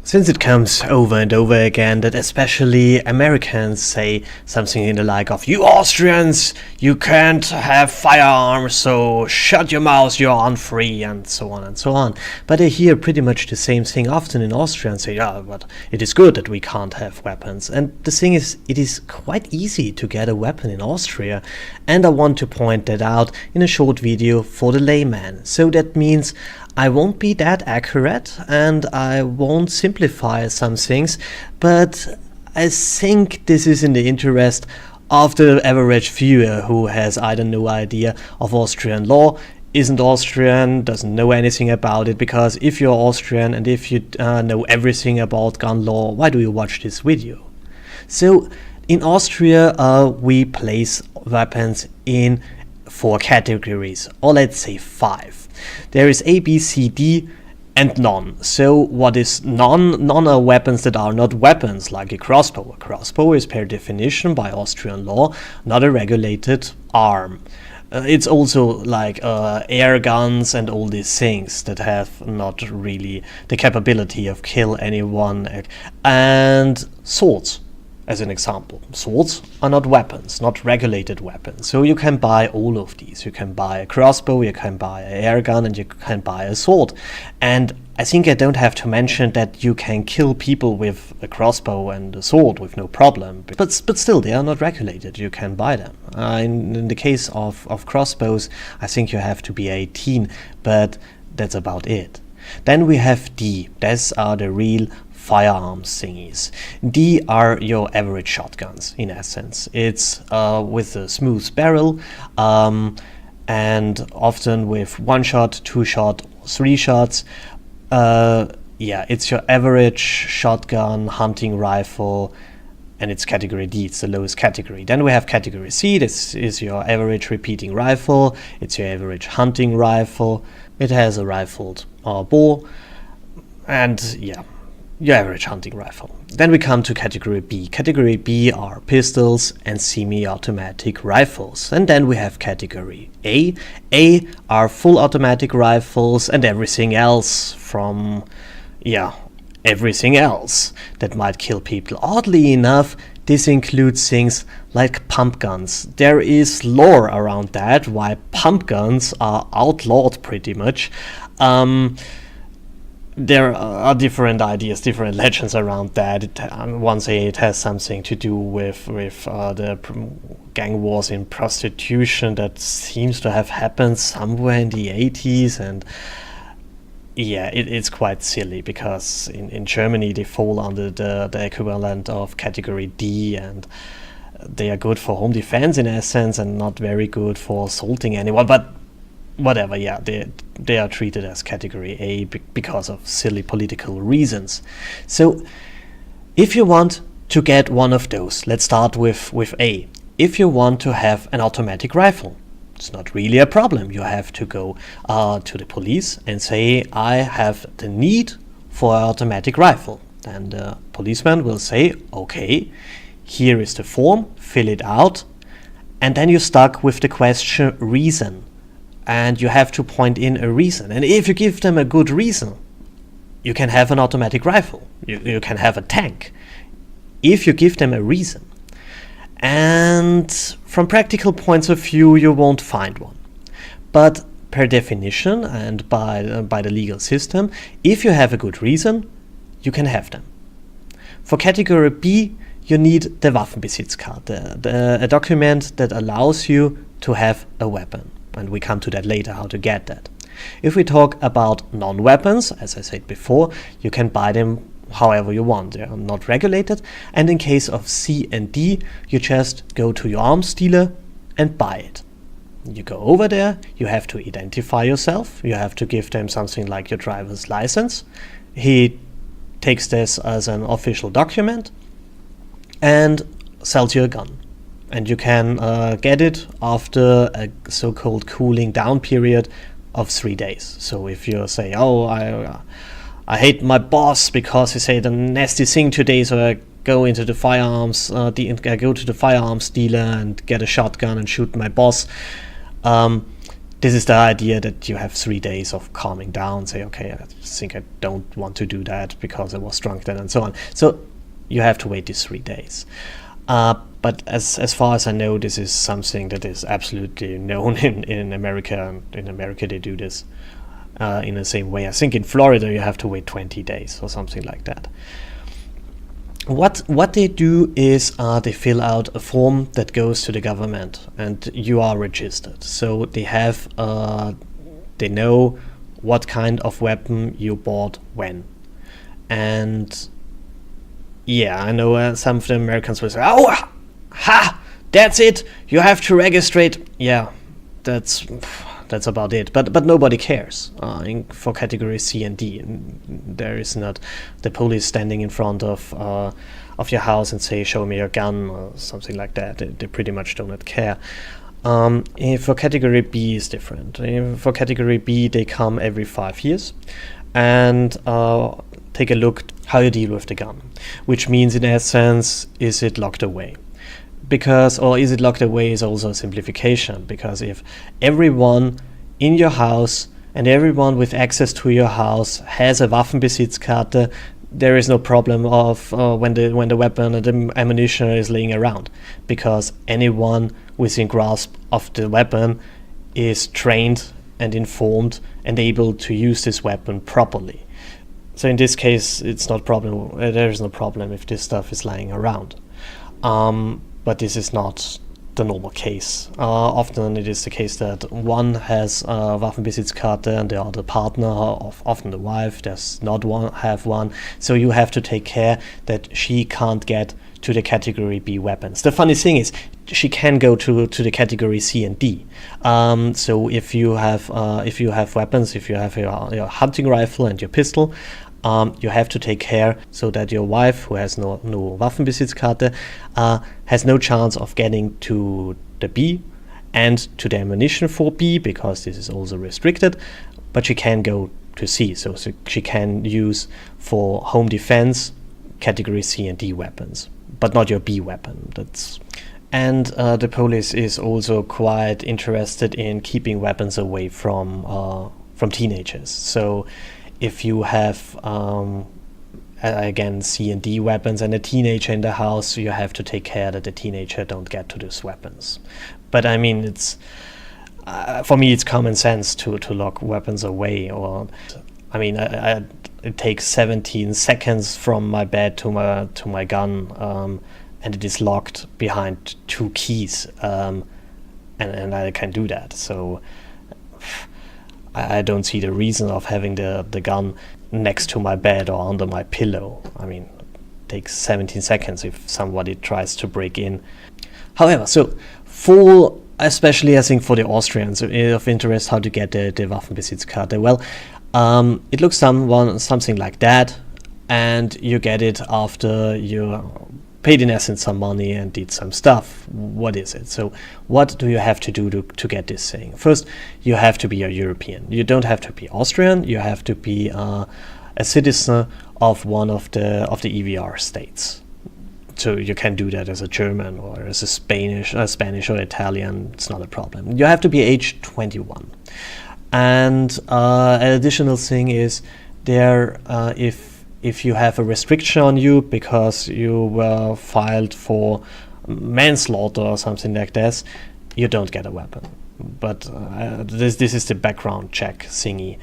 Since it comes over and over again that especially Americans say something in the like of, "You Austrians, you can't have firearms, so shut your mouth, you're unfree," and so on and so on. But I hear pretty much the same thing often in Austria and say, "Yeah, but it is good that we can't have weapons." And the thing is, it is quite easy to get a weapon in Austria, and I want to point that out in a short video for the layman. So that means I won't be that accurate and I won't simplify some things, but I think this is in the interest of the average viewer who has either no idea of Austrian law, isn't Austrian, doesn't know anything about it, because if you're Austrian and if you know everything about gun law, why do you watch this video? So in Austria we place weapons in 4 categories, or let's say 5. There is A, B, C, D, and none. So what is none? None are weapons that are not weapons, like a crossbow. A crossbow is per definition by Austrian law not a regulated arm. It's also like air guns and all these things that have not really the capability of kill anyone. And swords, as an example. Swords are not weapons, not regulated weapons. So you can buy all of these. You can buy a crossbow, you can buy an air gun, and you can buy a sword. And I think I don't have to mention that you can kill people with a crossbow and a sword with no problem. But still, they are not regulated. You can buy them. In the case of crossbows, I think you have to be 18, but that's about it. Then we have D. These are the real firearms thingies. D are your average shotguns, in essence. It's with a smooth barrel, and often with 1 shot, 2 shot, 3 shots. Yeah, it's your average shotgun, hunting rifle, and it's category D, it's the lowest category. Then we have category C. This is your average repeating rifle, it's your average hunting rifle, it has a rifled bore, and yeah, your average hunting rifle. Then we come to category B. Category B are pistols and semi-automatic rifles. And then we have category A. A are full automatic rifles and everything else from, yeah, everything else that might kill people. Oddly enough, this includes things like pump guns. There is lore around that, why pump guns are outlawed pretty much. There are different ideas, different legends around that. One say it has something to do with the gang wars in prostitution that seems to have happened somewhere in the 80s, and yeah, it's quite silly because in Germany they fall under the equivalent of category D, and they are good for home defense in essence and not very good for assaulting anyone, but whatever, yeah, they are treated as category A because of silly political reasons. So if you want to get one of those, let's start with A. If you want to have an automatic rifle, it's not really a problem. You have to go to the police and say, I have the need for an automatic rifle. And the policeman will say, okay, here is the form, fill it out, and then you're stuck with the question reason. And you have to point in a reason. And if you give them a good reason, you can have an automatic rifle. You can have a tank. If you give them a reason. And from practical points of view, you won't find one. But per definition and by the legal system, if you have a good reason, you can have them. For category B, you need the Waffenbesitzkarte, a document that allows you to have a weapon. And we come to that later, how to get that. If we talk about non-weapons, as I said before, you can buy them however you want. They are not regulated. And in case of C and D, you just go to your arms dealer and buy it. You go over there, you have to identify yourself. You have to give them something like your driver's license. He takes this as an official document and sells you a gun. And you can get it after a so-called cooling down period of 3 days. So if you say, oh, I hate my boss because he said a nasty thing today, so I go into the firearms, I go to the firearms dealer and get a shotgun and shoot my boss. this is the idea that you have 3 days of calming down, say, okay, I think I don't want to do that because I was drunk then, and so on. So you have to wait these 3 days. But as far as I know, this is something that is absolutely known in America, and in America they do this in the same way. I think in Florida you have to wait 20 days or something like that. What they do is they fill out a form that goes to the government, and you are registered. So they have they know what kind of weapon you bought when. And yeah, I know some of the Americans will say, "Oh, ha! That's it. You have to register it." Yeah, that's about it. But nobody cares for category C and D. There is not the police standing in front of your house and say, "Show me your gun," or something like that. They pretty much do not care. For category B is different. For category B, they come every 5 years and take a look how you deal with the gun, which means in essence, is it locked away? Or is it locked away is also a simplification, because if everyone in your house and everyone with access to your house has a Waffenbesitzkarte, there is no problem of when the weapon and the ammunition is laying around, because anyone within grasp of the weapon is trained and informed and able to use this weapon properly. So in this case, it's not problem. There is no problem if this stuff is lying around. But this is not the normal case. Often it is the case that one has a Waffenbesitzkarte and the other partner, often the wife, does not have one. So you have to take care that she can't get to the category B weapons. The funny thing is, she can go to the category C and D. So if you have weapons, if you have your hunting rifle and your pistol, you have to take care so that your wife, who has no Waffenbesitzkarte, has no chance of getting to the B and to the ammunition for B, because this is also restricted, but she can go to C, so she can use for home defense category C and D weapons, but not your B weapon. And the police is also quite interested in keeping weapons away from teenagers. So if you have again C and D weapons and a teenager in the house, you have to take care that the teenager don't get to those weapons. But I mean, it's for me it's common sense to lock weapons away. Or I mean, it takes 17 seconds from my bed to my gun, and it is locked behind 2 keys, and I can do that. So I don't see the reason of having the gun next to my bed or under my pillow. I mean, it takes 17 seconds if somebody tries to break in. However, so especially I think for the Austrians of interest how to get the Waffenbesitzkarte, well, it looks something like that, and you get it after you paid in essence some money and did some stuff. What is it? So what do you have to do to get this thing? First, you have to be a European. You don't have to be Austrian. You have to be a citizen of one of the EVR states. So you can do that as a German or as a Spanish or Italian. It's not a problem. You have to be age 21. And an additional thing is if you have a restriction on you because you were filed for manslaughter or something like this, you don't get a weapon. But this is the background check thingy.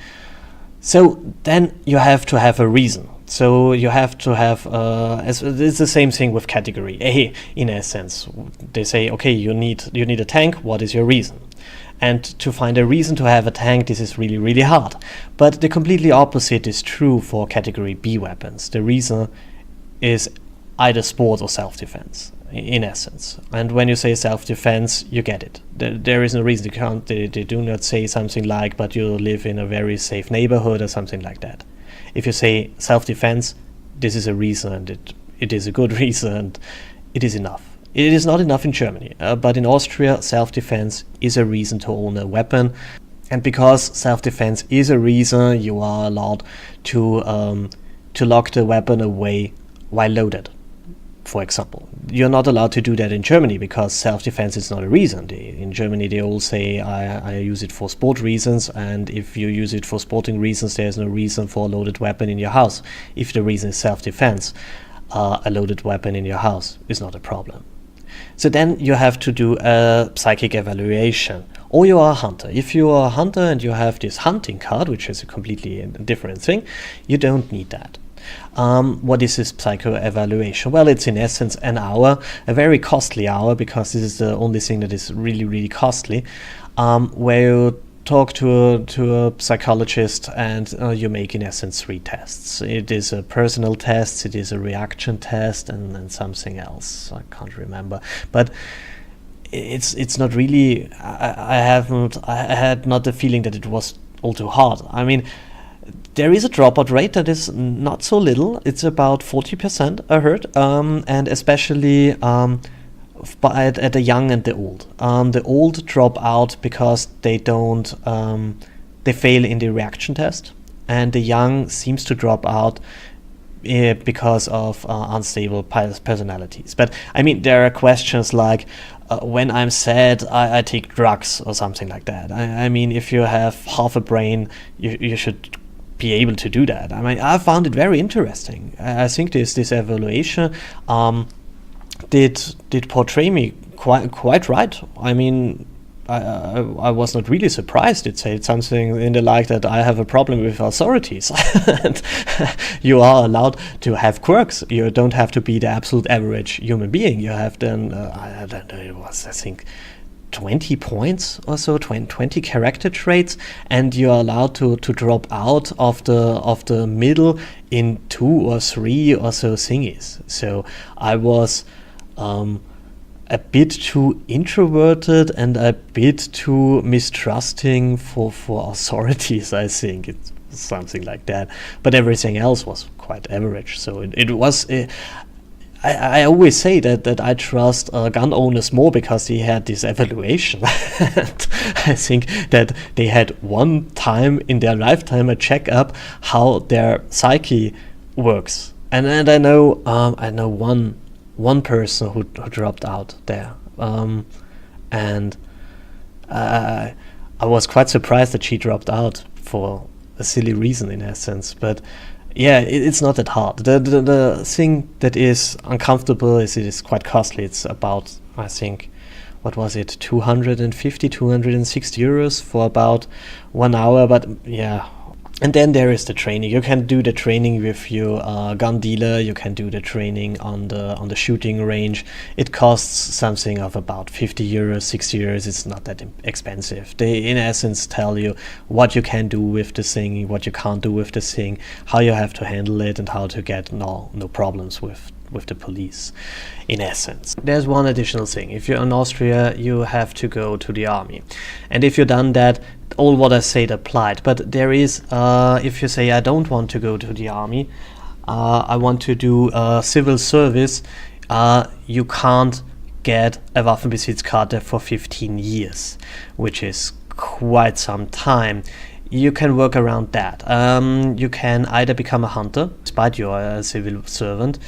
So then you have to have a reason. So you have to have it's the same thing with category A in essence. They say, okay, you need a tank. What is your reason? And to find a reason to have a tank, this is really, really hard. But the completely opposite is true for category B weapons. The reason is either sport or self-defense, in essence. And when you say self-defense, you get it. There is no reason. They do not say something like, but you live in a very safe neighborhood or something like that. If you say self-defense, this is a reason, and it is a good reason, and it is enough. It is not enough in Germany, but in Austria, self-defense is a reason to own a weapon. And because self-defense is a reason, you are allowed to lock the weapon away while loaded. for example. You're not allowed to do that in Germany because self-defense is not a reason. In Germany, they all say, I use it for sport reasons, and if you use it for sporting reasons, there's no reason for a loaded weapon in your house. If the reason is self-defense, a loaded weapon in your house is not a problem. So then you have to do a psychic evaluation. Or you are a hunter. If you are a hunter and you have this hunting card, which is a completely different thing, you don't need that. What is this psycho-evaluation? Well, it's in essence an hour, a very costly hour, because this is the only thing that is really, really costly, where you talk to a psychologist and you make in essence 3 tests. It is a personal test, it is a reaction test, and something else. I can't remember. But it's not really, I had not the feeling that it was all too hard. I mean, there is a dropout rate that is not so little. It's about 40%, I heard, and especially at the young and the old. The old drop out because they don't, they fail in the reaction test, and the young seems to drop out because of unstable personalities. But I mean, there are questions like, when I'm sad, I take drugs or something like that. I mean, if you have half a brain, you should be able to do that. I mean, I found it very interesting. I think this evaluation did portray me quite right. I mean, I was not really surprised. It said something in the like that I have a problem with authorities. And you are allowed to have quirks. You don't have to be the absolute average human being. You have then, I don't know, it was, I think, 20 points or so, 20 character traits, and you're allowed to drop out of the middle in 2 or 3 or so thingies. So I was a bit too introverted and a bit too mistrusting for authorities, I think. It's something like that. But everything else was quite average. So it was... I always say that I trust gun owners more because they had this evaluation. And I think that they had one time in their lifetime a checkup how their psyche works. And I know one person who dropped out there, and I was quite surprised that she dropped out for a silly reason in essence. But yeah, it's not that hard. The thing that is uncomfortable is it is quite costly. It's about, I think, what was it, 250, 260 euros for about 1 hour. But yeah. And then there is the training. You can do the training with your gun dealer. You can do the training on the shooting range. It costs something of about 50 euros, 60 euros. It's not that expensive. They, in essence, tell you what you can do with the thing, what you can't do with the thing, how you have to handle it, and how to get no problems with the police, in essence. There's one additional thing. If you're in Austria, you have to go to the army. And if you've done that, all what I said applied. But there is, if you say, I don't want to go to the army, I want to do civil service, you can't get a Waffenbesitzkarte for 15 years, which is quite some time. You can work around that. You can either become a hunter, despite you're a civil servant,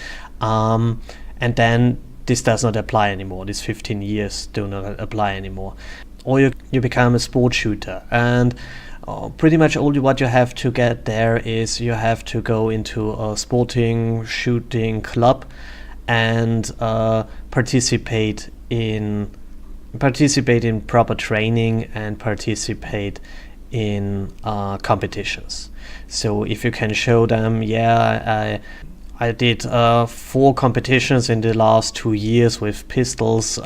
and then this does not apply anymore. These 15 years do not apply anymore. Or you become a sport shooter, and pretty much all what you have to get there is you have to go into a sporting shooting club and participate in proper training and participate in competitions. So if you can show them, yeah, I did 4 competitions in the last 2 years with pistols,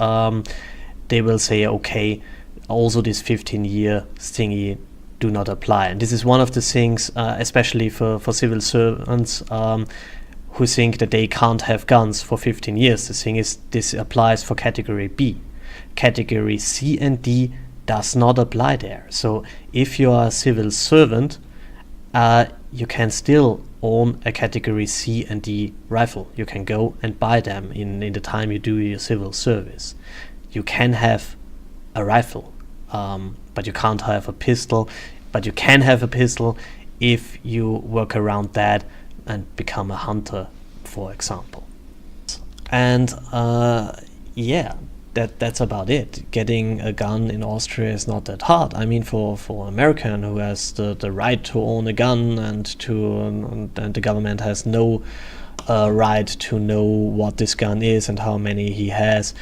they will say, okay, also this 15-year thingy do not apply. And this is one of the things, especially for civil servants who think that they can't have guns for 15 years. The thing is, this applies for category B. Category C and D does not apply there. So if you are a civil servant, you can still own a category C and D rifle. You can go and buy them in the time you do your civil service. You can have a rifle, but you can't have a pistol. But you can have a pistol if you work around that and become a hunter, for example. And yeah, that's about it. Getting a gun in Austria is not that hard. I mean, for an American who has the right to own a gun, and the government has no right to know what this gun is and how many he has.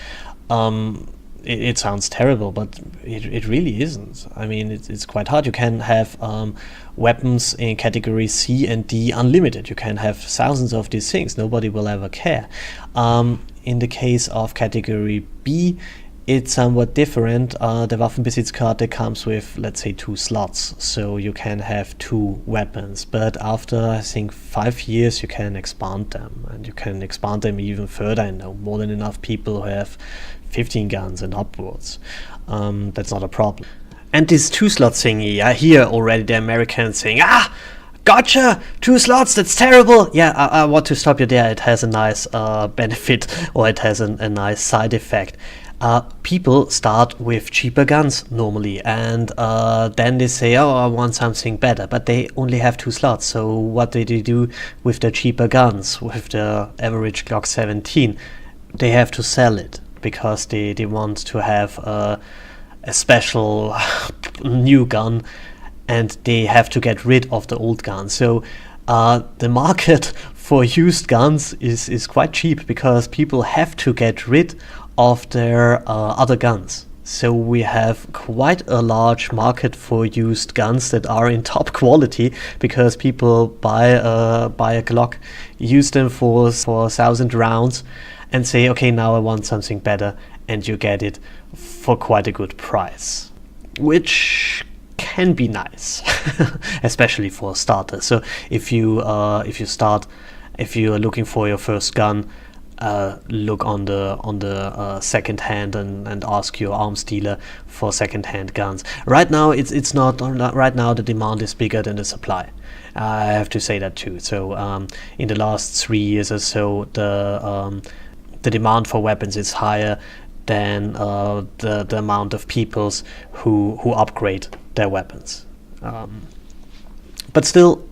It sounds terrible, but it really isn't. I mean, it's quite hard. You can have weapons in category C and D unlimited. You can have thousands of these things. Nobody will ever care. In the case of category B, it's somewhat different. The Waffenbesitzkarte comes with, let's say, 2 slots, so you can have 2 weapons. But after, I think, 5 years, you can expand them, and you can expand them even further. I know more than enough people who have 15 guns and upwards. That's not a problem. And this 2-slot thingy, I hear already the Americans saying, gotcha, 2 slots, that's terrible. Yeah, I want to stop you there. It has a nice benefit, or it has a nice side effect. People start with cheaper guns normally, and then they say, oh, I want something better, but they only have 2 slots. So what do they do with the cheaper guns, with the average Glock 17? They have to sell it, because they want to have a special new gun, and they have to get rid of the old gun. So the market for used guns is quite cheap, because people have to get rid of their other guns. So we have quite a large market for used guns that are in top quality, because people buy a Glock, use them for 1,000 rounds, and say, okay, now I want something better, and you get it for quite a good price, which can be nice, especially for a starter. So if you are looking for your first gun, look on the second hand and ask your arms dealer for second hand guns. Right now, it's not right now. The demand is bigger than the supply. I have to say that too. So in the last 3 years or so, the demand for weapons is higher than the amount of peoples who upgrade their weapons. But still,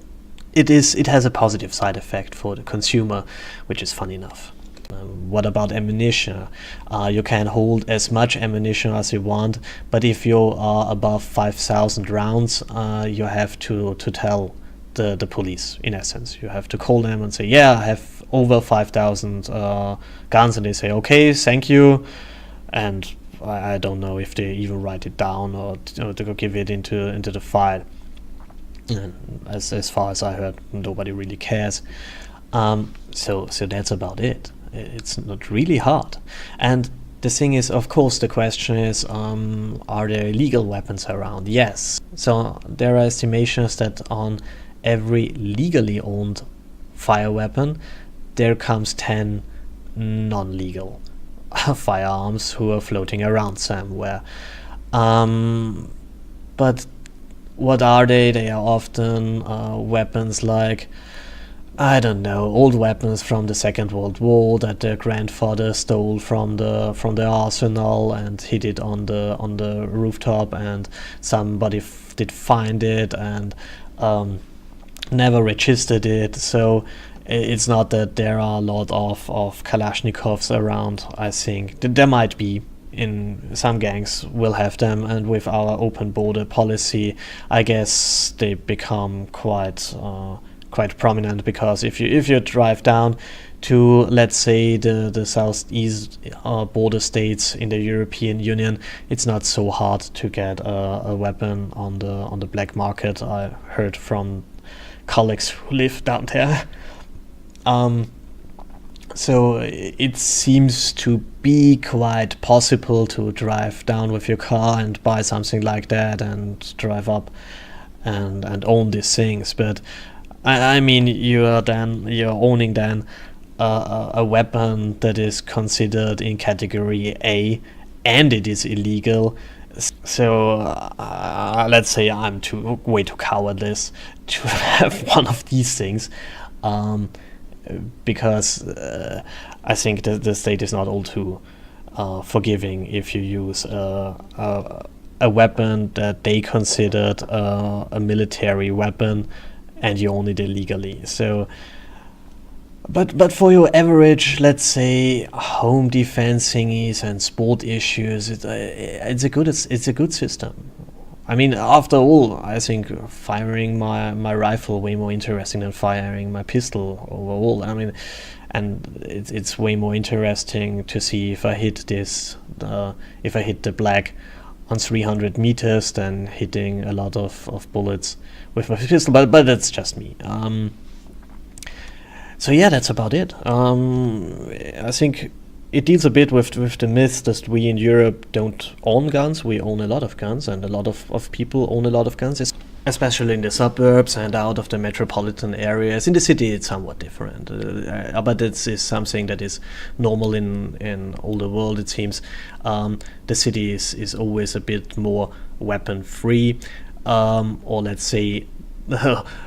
it has a positive side effect for the consumer, which is fun enough. What about ammunition? You can hold as much ammunition as you want, but if you are above 5,000 rounds, you have to tell the police, in essence. You have to call them and say, yeah, I have over 5,000 guns, and they say, okay, thank you. And I don't know if they even write it down or to give it into the file. And as far as I heard, nobody really cares. So that's about it. It's not really hard. And the thing is, of course, the question is, are there illegal weapons around? Yes. So there are estimations that on every legally owned fire weapon, there comes 10 non-legal firearms who are floating around somewhere. But what are they? They are often weapons like, I don't know, old weapons from the Second World War that their grandfather stole from the arsenal and hid it on the rooftop, and somebody did find it and never registered it. So it's not that there are a lot of Kalashnikovs around. I think there might be. In some gangs will have them, and with our open border policy, I guess they become quite prominent, because if you drive down to, let's say, the southeast border states in the European Union, it's not so hard to get a weapon on the black market. I heard from colleagues who live down there. So it seems to be quite possible to drive down with your car and buy something like that and drive up and own these things. But I mean, you're owning then a weapon that is considered in category A, and it is illegal. So let's say I'm way too cowardless to have one of these things. Because I think that the state is not all too forgiving if you use a weapon that they considered a military weapon and you own it illegally. So But for your average, let's say, home defense thingies and sport issues, it's a good system. I mean, after all, I think firing my rifle way more interesting than firing my pistol overall. I mean, and it's way more interesting to see if I hit if I hit the black on 300 meters than hitting a lot of bullets with my pistol. But that's just me. So yeah, that's about it. I think it deals a bit with the myth that we in Europe don't own guns. We own a lot of guns, and a lot of people own a lot of guns, especially in the suburbs and out of the metropolitan areas. In the city, it's somewhat different. But this is something that is normal in all the world, it seems. The city is always a bit more weapon-free, or let's say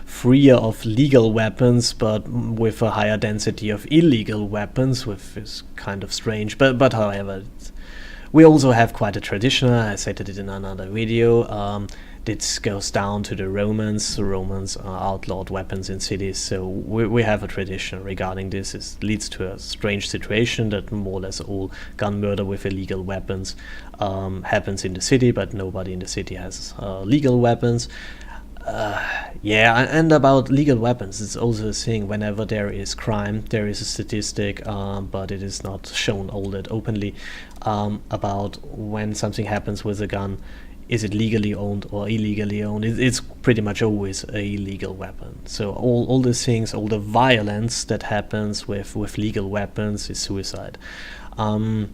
freer of legal weapons, but with a higher density of illegal weapons, which is kind of strange. But however, we also have quite a tradition. I said it in another video. This goes down to the Romans. The Romans outlawed weapons in cities, so we have a tradition regarding this. It leads to a strange situation that more or less all gun murder with illegal weapons happens in the city, but nobody in the city has legal weapons. Yeah, and about legal weapons, it's also a thing. Whenever there is crime, there is a statistic, but it is not shown all that openly, about when something happens with a gun. Is it legally owned or illegally owned? It's pretty much always a illegal weapon. So all the things, all the violence that happens with legal weapons is suicide. I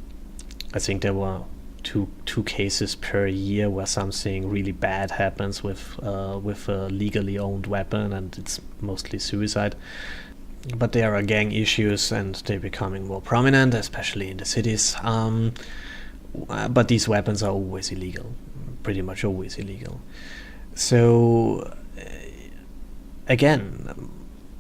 think there were two cases per year where something really bad happens with a legally owned weapon, and it's mostly suicide. But there are gang issues, and they're becoming more prominent, especially in the cities. But these weapons are always illegal, pretty much always illegal. So again,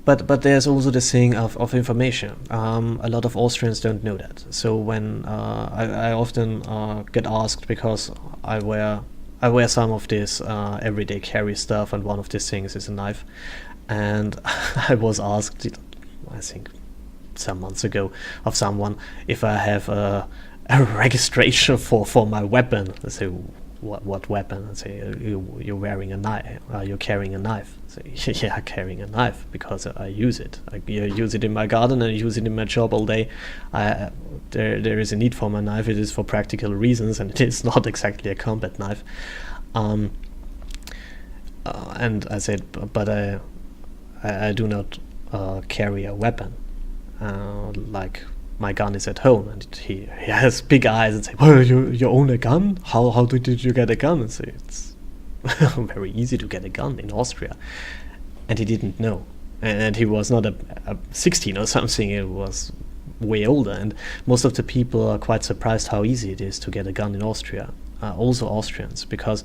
but there's also the thing of information. A lot of Austrians don't know that. So when I often get asked, because I wear some of this everyday carry stuff, and one of these things is a knife, and I was asked, I think some months ago, of someone if I have a registration for my weapon. I say, what weapon? I say, you're wearing a knife. You're carrying a knife. I say, yeah, carrying a knife because I use it. I use it in my garden, and I use it in my job all day. There is a need for my knife. It is for practical reasons, and it is not exactly a combat knife. And I said, but I do not carry a weapon. Like, my gun is at home, and he has big eyes and say, well, you own a gun? How did you get a gun? And say, it's very easy to get a gun in Austria. And he didn't know. And he was not a 16 or something, he was way older. And most of the people are quite surprised how easy it is to get a gun in Austria, also Austrians, because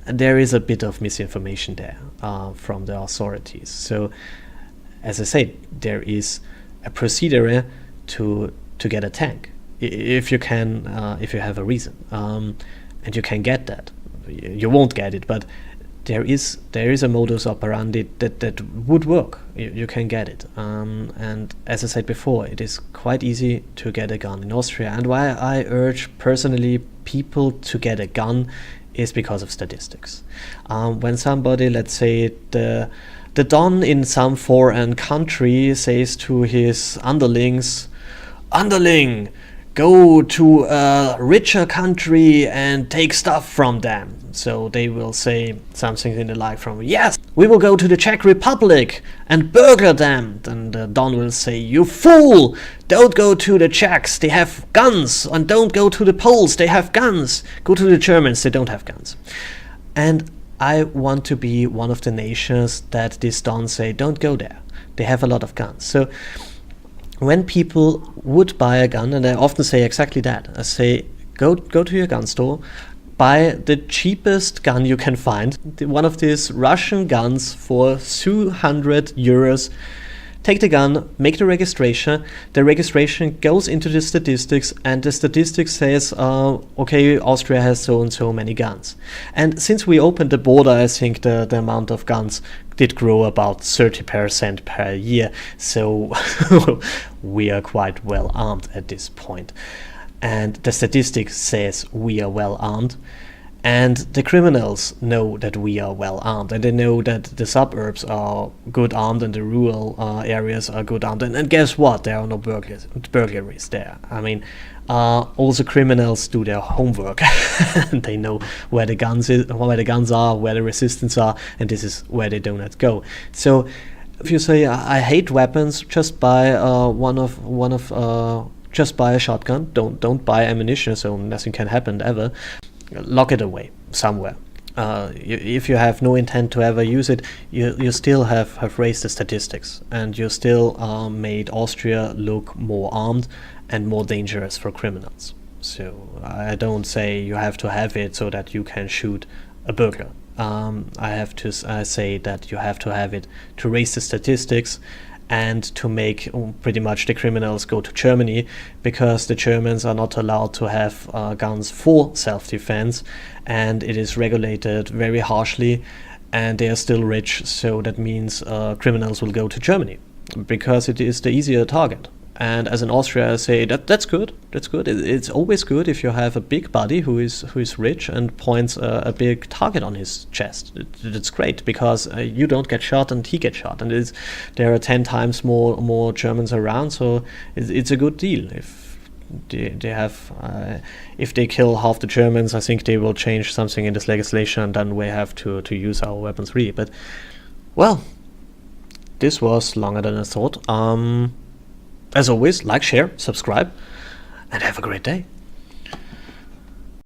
there is a bit of misinformation there from the authorities. So, as I said, there is a procedure to get a tank, if you have a reason, and you can get that. You won't get it, but there is a modus operandi that would work. You can get it, and as I said before, it is quite easy to get a gun in Austria. And why I urge personally people to get a gun is because of statistics. When somebody, let's say the Don in some foreign country, says to his underlings, "Underling, go to a richer country and take stuff from them." So they will say something in the like from, "Yes, we will go to the Czech Republic and burgle them." Then the Don will say, "You fool! Don't go to the Czechs, they have guns, and don't go to the Poles, they have guns. Go to the Germans, they don't have guns." And I want to be one of the nations that this Don say, "Don't go there, they have a lot of guns." So when people would buy a gun, and I often say exactly that, I say, go to your gun store, buy the cheapest gun you can find, one of these Russian guns for 200 euros. Take the gun, make the registration goes into the statistics, and the statistics says, okay, Austria has so and so many guns. And since we opened the border, I think the amount of guns did grow about 30% per year, so we are quite well armed at this point. And the statistics says we are well armed, and the criminals know that we are well armed, and they know that the suburbs are good armed and the rural areas are good armed. And guess what? There are no burglaries there. I mean, also criminals do their homework. And they know where the guns are, where the resistance are, and this is where they do not go. So if you say I hate weapons, just buy just buy a shotgun. Don't buy ammunition, so nothing can happen ever. Lock it away somewhere. If you have no intent to ever use it, you still have raised the statistics, and you still made Austria look more armed and more dangerous for criminals. So I don't say you have to have it so that you can shoot a burglar. I say that you have to have it to raise the statistics and to make pretty much the criminals go to Germany, because the Germans are not allowed to have guns for self-defense, and it is regulated very harshly, and they are still rich, so that means criminals will go to Germany because it is the easier target. And as an Austria, I say that's good. That's good. It's always good if you have a big buddy who is rich and points a big target on his chest. It's great because you don't get shot and he gets shot, and there are 10 times more Germans around. So it's a good deal. If if they kill half the Germans, I think they will change something in this legislation, and then we have to use our weapons free. But well, this was longer than I thought. As always, like, share, subscribe, and have a great day.